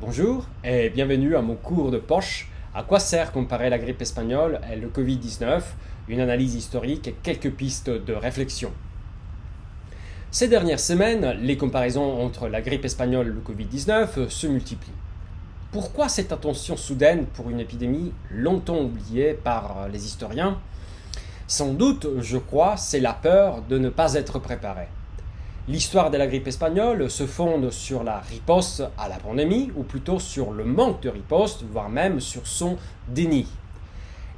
Bonjour et bienvenue à mon cours de poche. À quoi sert comparer la grippe espagnole et le Covid-19? Une analyse historique et quelques pistes de réflexion. Ces dernières semaines, les comparaisons entre la grippe espagnole et le Covid-19 se multiplient. Pourquoi cette attention soudaine pour une épidémie longtemps oubliée par les historiens? Sans doute, je crois, c'est la peur de ne pas être préparé. L'histoire de la grippe espagnole se fonde sur la riposte à la pandémie, ou plutôt sur le manque de riposte, voire même sur son déni.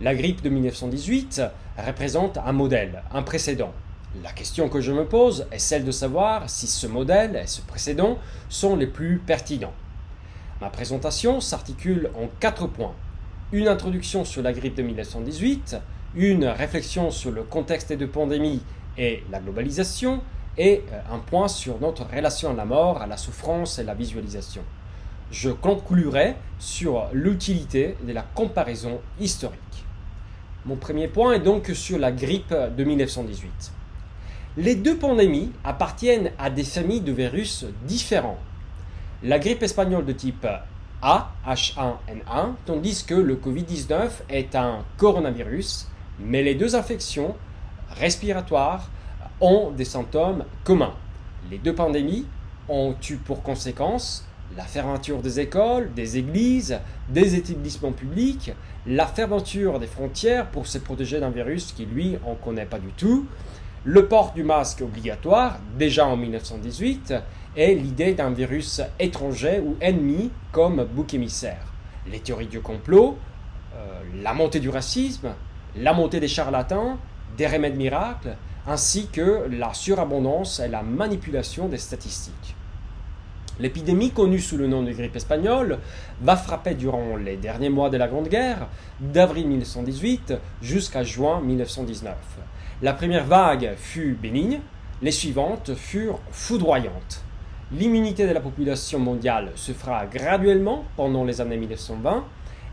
La grippe de 1918 représente un modèle, un précédent. La question que je me pose est celle de savoir si ce modèle et ce précédent sont les plus pertinents. Ma présentation s'articule en 4 points. Une introduction sur la grippe de 1918, une réflexion sur le contexte de pandémie et la globalisation, et un point sur notre relation à la mort, à la souffrance et la visualisation. Je conclurai sur l'utilité de la comparaison historique. Mon premier point est donc sur la grippe de 1918. Les deux pandémies appartiennent à des familles de virus différents. La grippe espagnole de type A, H1N1, tandis que le Covid-19 est un coronavirus, mais les deux infections respiratoires ont des symptômes communs. Les deux pandémies ont eu pour conséquence la fermeture des écoles, des églises, des établissements publics, la fermeture des frontières pour se protéger d'un virus qui, lui, on ne connaît pas du tout, le port du masque obligatoire, déjà en 1918, et l'idée d'un virus étranger ou ennemi comme bouc émissaire. Les théories du complot, la montée du racisme, la montée des charlatans, des remèdes miracles, ainsi que la surabondance et la manipulation des statistiques. L'épidémie connue sous le nom de grippe espagnole va frapper durant les derniers mois de la Grande Guerre, d'avril 1918 jusqu'à juin 1919. La première vague fut bénigne, les suivantes furent foudroyantes. L'immunité de la population mondiale se fera graduellement pendant les années 1920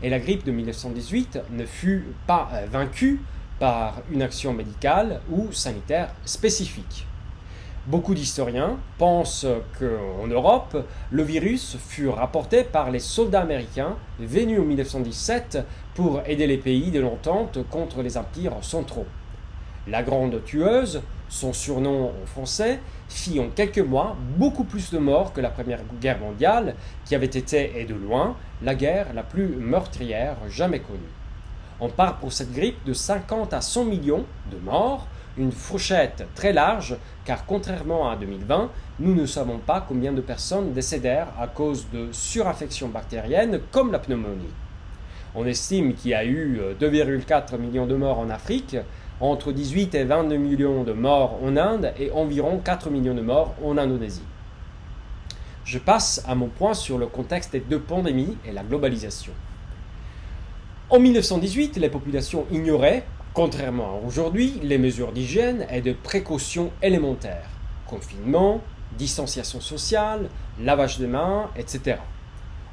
et la grippe de 1918 ne fut pas vaincue par une action médicale ou sanitaire spécifique. Beaucoup d'historiens pensent qu'en Europe, le virus fut rapporté par les soldats américains venus en 1917 pour aider les pays de l'entente contre les empires centraux. La grande tueuse, son surnom en français, fit en quelques mois beaucoup plus de morts que la Première Guerre mondiale, qui avait été, et de loin, la guerre la plus meurtrière jamais connue. On parle pour cette grippe de 50 à 100 millions de morts, une fourchette très large, car contrairement à 2020, nous ne savons pas combien de personnes décédèrent à cause de surinfections bactériennes comme la pneumonie. On estime qu'il y a eu 2,4 millions de morts en Afrique, entre 18 et 22 millions de morts en Inde et environ 4 millions de morts en Indonésie. Je passe à mon point sur le contexte des deux pandémies et la globalisation. En 1918, les populations ignoraient, contrairement à aujourd'hui, les mesures d'hygiène et de précaution élémentaires. Confinement, distanciation sociale, lavage de mains, etc.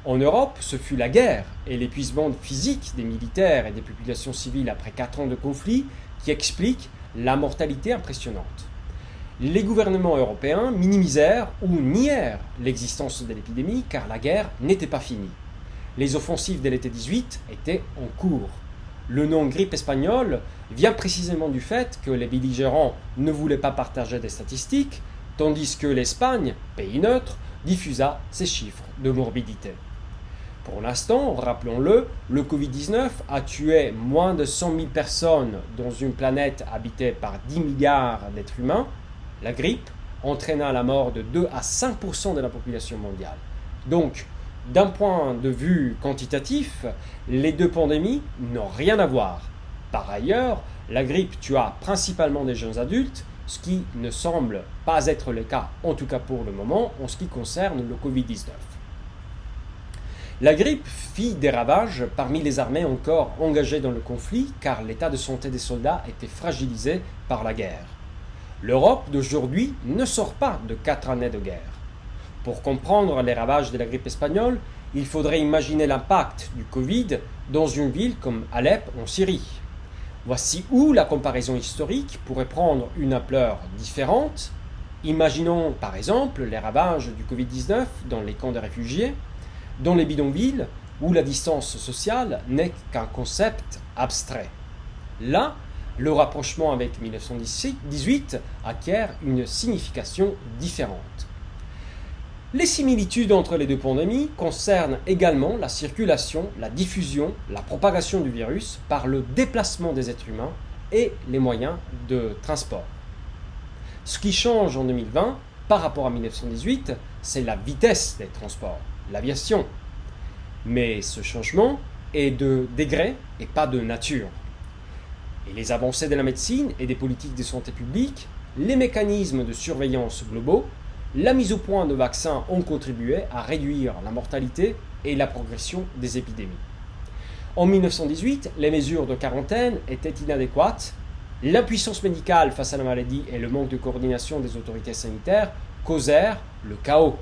En Europe, ce fut la guerre et l'épuisement physique des militaires et des populations civiles après 4 ans de conflit qui expliquent la mortalité impressionnante. Les gouvernements européens minimisèrent ou nièrent l'existence de l'épidémie car la guerre n'était pas finie. Les offensives de l'été 18 étaient en cours. Le nom grippe espagnole vient précisément du fait que les belligérants ne voulaient pas partager des statistiques, tandis que l'Espagne, pays neutre, diffusa ces chiffres de morbidité. Pour l'instant, rappelons-le, le Covid-19 a tué moins de 100 000 personnes dans une planète habitée par 10 milliards d'êtres humains. La grippe entraîna la mort de 2 à 5% de la population mondiale. Donc, d'un point de vue quantitatif, les deux pandémies n'ont rien à voir. Par ailleurs, la grippe tua principalement des jeunes adultes, ce qui ne semble pas être le cas, en tout cas pour le moment, en ce qui concerne le Covid-19. La grippe fit des ravages parmi les armées encore engagées dans le conflit, car l'état de santé des soldats était fragilisé par la guerre. L'Europe d'aujourd'hui ne sort pas de 4 années de guerre. Pour comprendre les ravages de la grippe espagnole, il faudrait imaginer l'impact du Covid dans une ville comme Alep en Syrie. Voici où la comparaison historique pourrait prendre une ampleur différente. Imaginons par exemple les ravages du Covid-19 dans les camps de réfugiés. dans les bidonvilles où la distance sociale n'est qu'un concept abstrait. Là, le rapprochement avec 1918 acquiert une signification différente. Les similitudes entre les deux pandémies concernent également la circulation, la diffusion, la propagation du virus par le déplacement des êtres humains et les moyens de transport. Ce qui change en 2020 par rapport à 1918, c'est la vitesse des transports, l'aviation. Mais ce changement est de degré et pas de nature. Et les avancées de la médecine et des politiques de santé publique, les mécanismes de surveillance globaux, la mise au point de vaccins ont contribué à réduire la mortalité et la progression des épidémies. En 1918, les mesures de quarantaine étaient inadéquates, l'impuissance médicale face à la maladie et le manque de coordination des autorités sanitaires causèrent le chaos.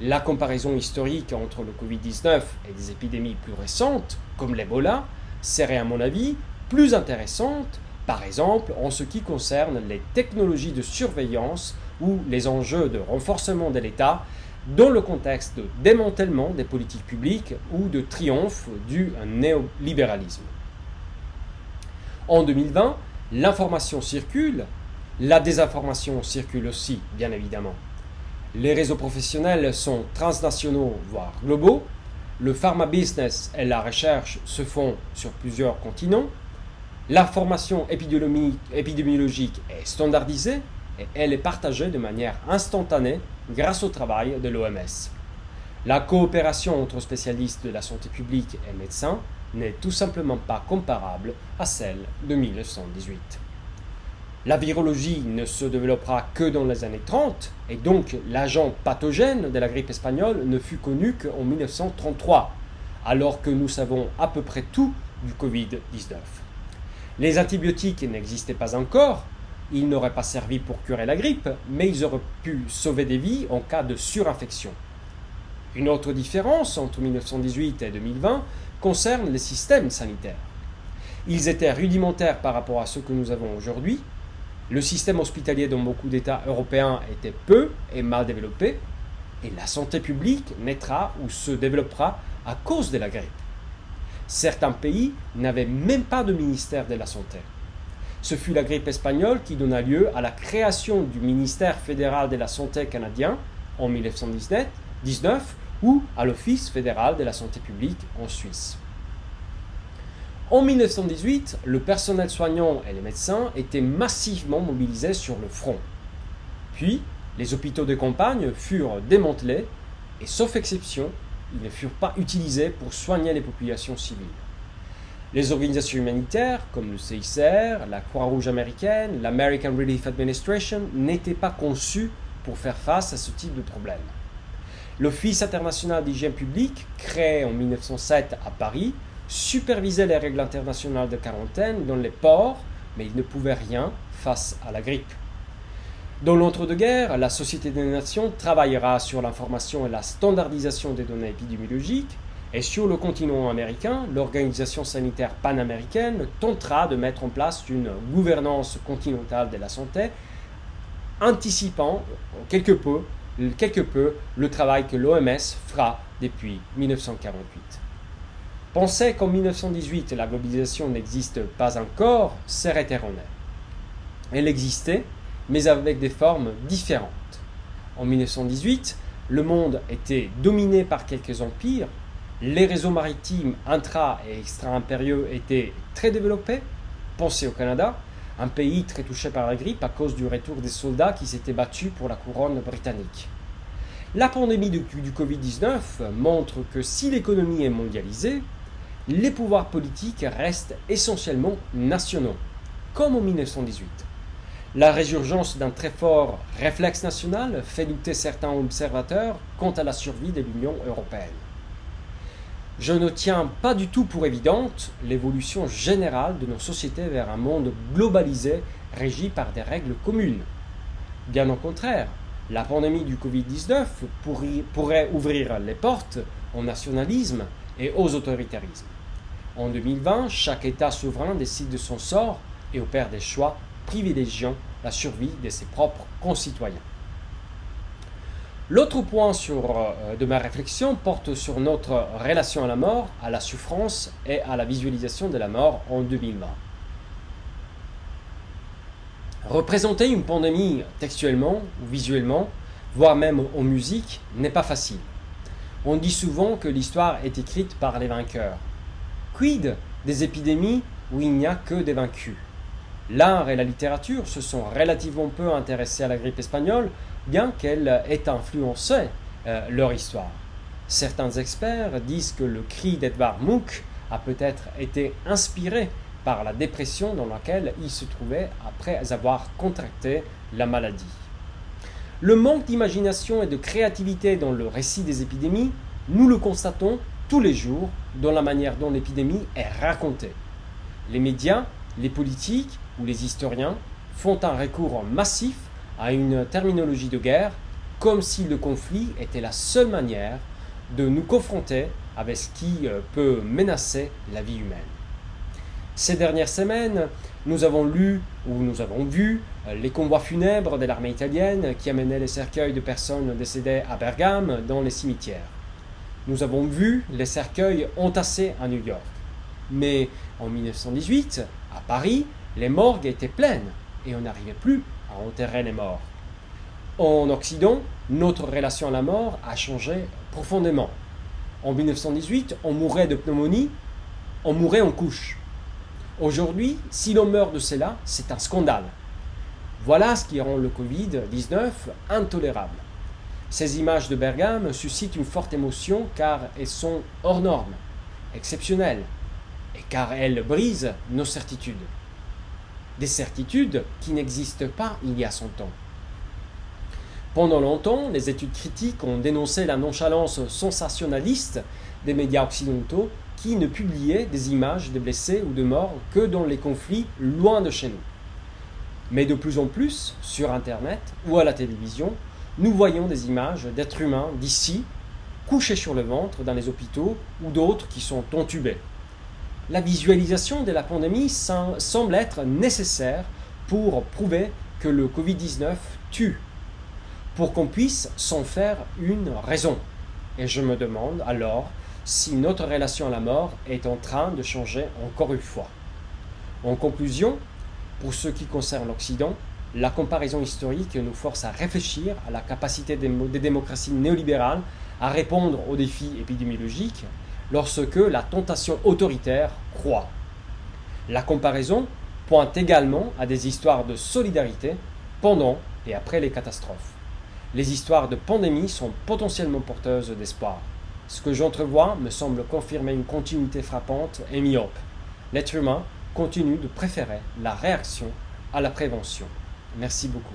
La comparaison historique entre le Covid-19 et des épidémies plus récentes, comme l'Ebola, serait à mon avis plus intéressante, par exemple en ce qui concerne les technologies de surveillance ou les enjeux de renforcement de l'État dans le contexte de démantèlement des politiques publiques ou de triomphe du néolibéralisme. En 2020, l'information circule, la désinformation circule aussi, bien évidemment. Les réseaux professionnels sont transnationaux, voire globaux. Le pharma business et la recherche se font sur plusieurs continents. L'information épidémiologique est standardisée et elle est partagée de manière instantanée grâce au travail de l'OMS. La coopération entre spécialistes de la santé publique et médecins n'est tout simplement pas comparable à celle de 1918. La virologie ne se développera que dans les années 30 et donc l'agent pathogène de la grippe espagnole ne fut connu qu'en 1933, alors que nous savons à peu près tout du Covid-19. Les antibiotiques n'existaient pas encore, ils n'auraient pas servi pour curer la grippe, mais ils auraient pu sauver des vies en cas de surinfection. Une autre différence entre 1918 et 2020 concerne les systèmes sanitaires. Ils étaient rudimentaires par rapport à ceux que nous avons aujourd'hui. Le système hospitalier dans beaucoup d'États européens était peu et mal développé, et la santé publique naîtra ou se développera à cause de la grippe. Certains pays n'avaient même pas de ministère de la Santé. Ce fut la grippe espagnole qui donna lieu à la création du ministère fédéral de la Santé canadien en 1919 ou à l'Office fédéral de la santé publique en Suisse. En 1918, le personnel soignant et les médecins étaient massivement mobilisés sur le front. Puis, les hôpitaux de campagne furent démantelés et, sauf exception, ils ne furent pas utilisés pour soigner les populations civiles. Les organisations humanitaires, comme le CICR, la Croix-Rouge américaine, l'American Relief Administration, n'étaient pas conçues pour faire face à ce type de problème. L'Office international d'hygiène publique, créé en 1907 à Paris, supervisait les règles internationales de quarantaine dans les ports, mais il ne pouvait rien face à la grippe. Dans l'entre-deux-guerres, la Société des Nations travaillera sur l'information et la standardisation des données épidémiologiques, et sur le continent américain, l'Organisation sanitaire panaméricaine tentera de mettre en place une gouvernance continentale de la santé, anticipant quelque peu le travail que l'OMS fera depuis 1948. Penser qu'en 1918 la globalisation n'existe pas encore serait erroné. Elle existait, mais avec des formes différentes. En 1918, le monde était dominé par quelques empires, les réseaux maritimes intra- et extra-impériaux étaient très développés. Pensez au Canada, un pays très touché par la grippe à cause du retour des soldats qui s'étaient battus pour la couronne britannique. La pandémie du Covid-19 montre que si l'économie est mondialisée, les pouvoirs politiques restent essentiellement nationaux, comme en 1918. La résurgence d'un très fort réflexe national fait douter certains observateurs quant à la survie de l'Union européenne. Je ne tiens pas du tout pour évidente l'évolution générale de nos sociétés vers un monde globalisé régi par des règles communes. Bien au contraire, la pandémie du Covid-19 pourrait ouvrir les portes au nationalisme et aux autoritarismes. En 2020, chaque État souverain décide de son sort et opère des choix privilégiant la survie de ses propres concitoyens. L'autre point de ma réflexion porte sur notre relation à la mort, à la souffrance et à la visualisation de la mort en 2020. Représenter une pandémie textuellement ou visuellement, voire même en musique, n'est pas facile. On dit souvent que l'histoire est écrite par les vainqueurs. Quid des épidémies où il n'y a que des vaincus? L'art et la littérature se sont relativement peu intéressés à la grippe espagnole, bien qu'elle ait influencé leur histoire. Certains experts disent que le cri d'Edvard Munch a peut-être été inspiré par la dépression dans laquelle il se trouvait après avoir contracté la maladie. Le manque d'imagination et de créativité dans le récit des épidémies, nous le constatons tous les jours dans la manière dont l'épidémie est racontée. Les médias, les politiques ou les historiens font un recours massif à une terminologie de guerre, comme si le conflit était la seule manière de nous confronter avec ce qui peut menacer la vie humaine. Ces dernières semaines, nous avons lu ou nous avons vu les convois funèbres de l'armée italienne qui amenaient les cercueils de personnes décédées à Bergame dans les cimetières. Nous avons vu les cercueils entassés à New York. Mais en 1918, à Paris, les morgues étaient pleines et on n'arrivait plus à enterrer les morts. En Occident, notre relation à la mort a changé profondément. En 1918, on mourait de pneumonie, on mourait en couche. Aujourd'hui, si l'on meurt de cela, c'est un scandale. Voilà ce qui rend le Covid-19 intolérable. Ces images de Bergame suscitent une forte émotion car elles sont hors normes, exceptionnelles, et car elles brisent nos certitudes. Des certitudes qui n'existent pas il y a 100 ans. Pendant longtemps, les études critiques ont dénoncé la nonchalance sensationnaliste des médias occidentaux qui ne publiaient des images de blessés ou de morts que dans les conflits loin de chez nous. Mais de plus en plus, sur Internet ou à la télévision, nous voyons des images d'êtres humains d'ici, couchés sur le ventre dans les hôpitaux ou d'autres qui sont entubés. La visualisation de la pandémie semble être nécessaire pour prouver que le Covid-19 tue, pour qu'on puisse s'en faire une raison. Et je me demande alors si notre relation à la mort est en train de changer encore une fois. En conclusion, pour ce qui concerne l'Occident, la comparaison historique nous force à réfléchir à la capacité des démocraties néolibérales à répondre aux défis épidémiologiques lorsque la tentation autoritaire croît. La comparaison pointe également à des histoires de solidarité pendant et après les catastrophes. Les histoires de pandémie sont potentiellement porteuses d'espoir. Ce que j'entrevois me semble confirmer une continuité frappante et myope. L'être humain continue de préférer la réaction à la prévention. Merci beaucoup.